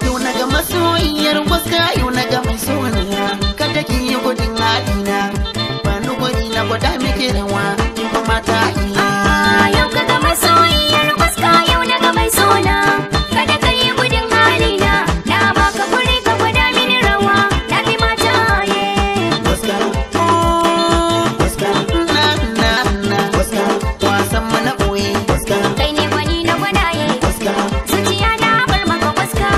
Yau na ga masoyiyar waska, yau na ga mai soniya. Kada ki yi gudun halina, ba ni gudi na gwada miki rawa, in fa mata iya. Yau ka ga masoyiyar waska, yau na ga mai sona. Kada ka yi gudun halina, na baka guri ka gwada mini rawa, na fi mata ye. Waska, waska, waska, wasan mu na ɓoye. Waska, Kai ne gwani na gwanaye, waska, zuciya na bar maka waska.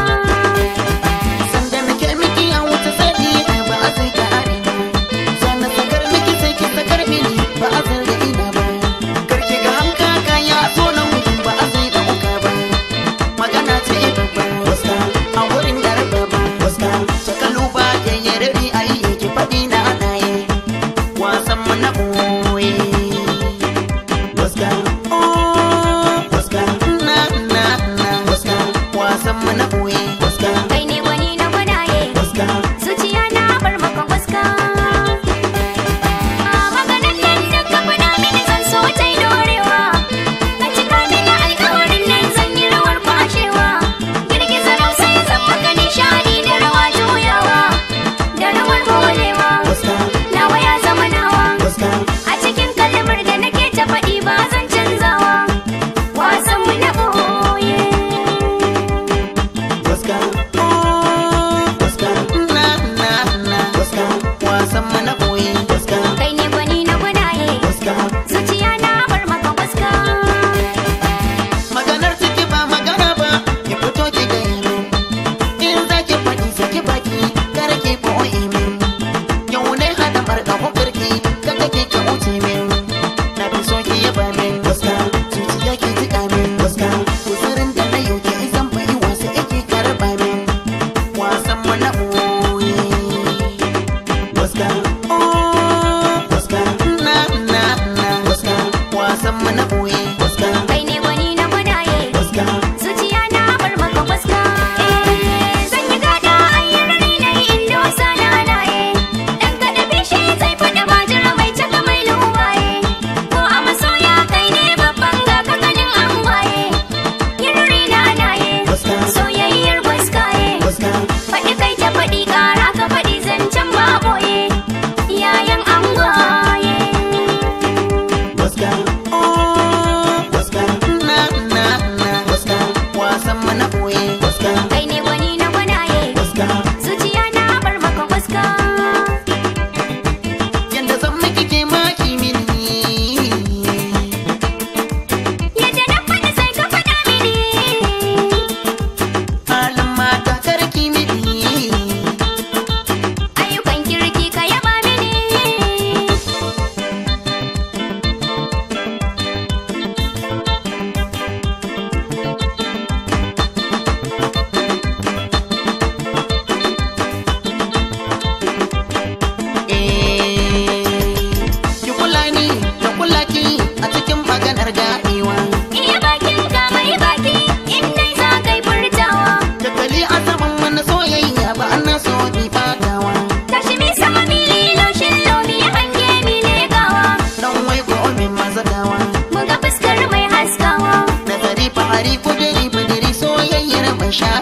sanda nake miki an wuce sani, ba a sai ka arena. Sannan sakar miki sai ki sakar mini, ba a san da ina ba. Karki ga hanka kaya so na mutum, ba a sai da uka ba. Magana ce babba, waska, a wurin da ba. Waska, sakalu ba ya yi rabi a yi ki faɗi na anaye. Wasan mu na ɓoye. Waska, waska, waska, wasan mu na ɓoye. Waska, Kai ne gwani na gwanaye, waska, zuciya na bar maka waska. Maganar nan da ka faɗa mini zan so ta yi dorewa. Ka cika mini alƙawarin nan zan yi rawar kwashewa. Girgiza rausa ya zama ka nishaɗi da rawa juyawa, da rawar molewa. waska, Nawa ya zama nawa, waska, a cikin kalmar da nake ta faɗi ba zan canzawa. Wasan mu na ɓoye. waska, waska, waska, wasan mu na ɓoye. Waska, Kai ne gwani na gwanaye, waska, zuciya na bar maka waska. maganar ciki ba magana ba, ki fito ki gaya min. In za ki faɗi saki baki, kar ki ɓoye min. Yau ne haɗa ɓarɗa hukurki, kada ki ka wuce min. Na fi so ki yaba min. Waska, zuciya ki jiƙa min. Waska, kusurin da na yau ki zan fayi wasu ake karɓa min. Wasan mu na ɓoye. Waska, waska, waska, wasan mu na ɓoye. Waska, Kai ne gwani na gwanaye, waska, zuciya na bar maka waska. Zan yi gada a yi rari na yi indo sana halaye. Dan kaɗa bishi zai faɗa bajira mai caka mai luwaye. Ko a masoya kai ne babban ga kakanin angwaye. Yin rari na halaye, waska, soyayyar waskaye. waska, Faɗi kai ta faɗi ƙara ka faɗi zancen ma ɓoye. Yayan angwaye. waska, waska, waska, wasan mu na ɓoye. Waska, Kai ne gwani na gwanaye, waska, zuciya na bar maka waska. yanda zan miki ke maki mini. Yadda na faɗi sai ka faɗa mini. Halin mata karki mini. Ayyukan kirki ka yaba mini. Ki kula ni da kula ki a cikin maganar gaɗewa. Iya bakin ka mai baki, in dai za ka yi furtawa. Tattali a saman mana soyayya ba ana so ki fadawa. Tashi mi sama mi laushin lomi hange mi legawa. Dan wai ko min mazadawa. Mu ga fuskar mai haskawa. Nazari fahari kudiri budiri soyayyar mai sha